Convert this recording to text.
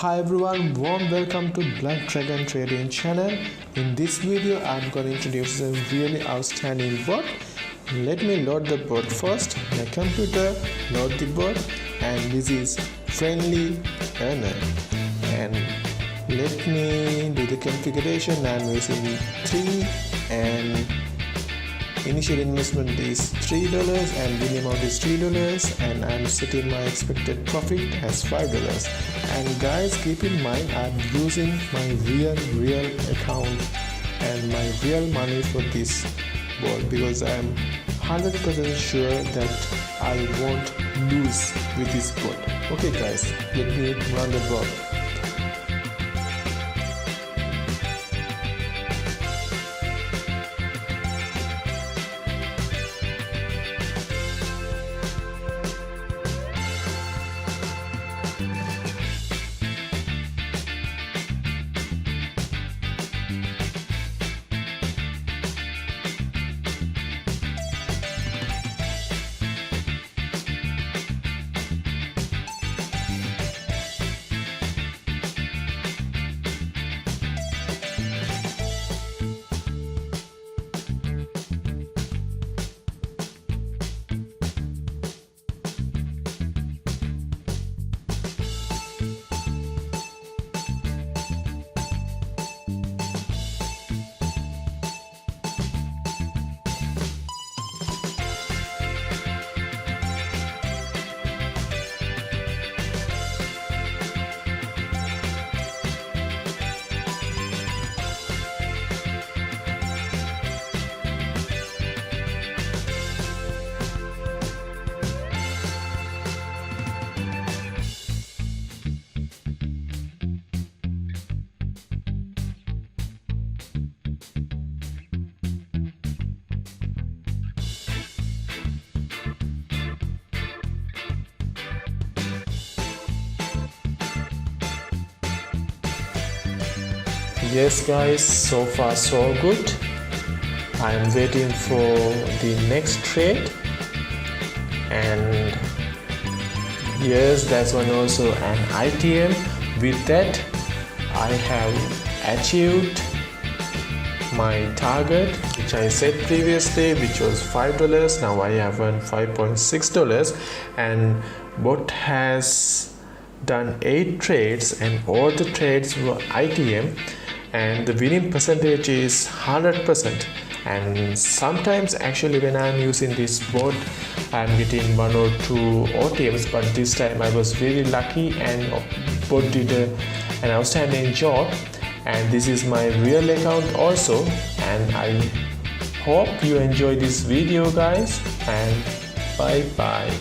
Hi everyone, warm welcome to Black Dragon Trading channel. In this video I'm going to introduce a really outstanding bot. Let me load the bot first. My computer, load the bot, and this is Friendly Earner. And let me do the configuration. I'm using 3 and initial investment is $3 and win amount is $3, and I'm setting my expected profit as $5. And guys, keep in mind I'm using my real account and my real money for this bot because I'm 100% sure that I won't lose with this bot. Okay guys, let me run the bot. Yes guys, so far so good. I'm waiting for the next trade, and yes, that's one also an ITM. With that I have achieved my target which I set previously, which was $5. Now I have earned $5.6, and bot has done 8 trades and all the trades were ITM, and the winning percentage is 100%. And sometimes actually when I'm using this bot I'm getting 1 or 2 OTMs, but this time I was very lucky and bot did an outstanding job. And this is my real account also, and I hope you enjoy this video guys, and bye bye.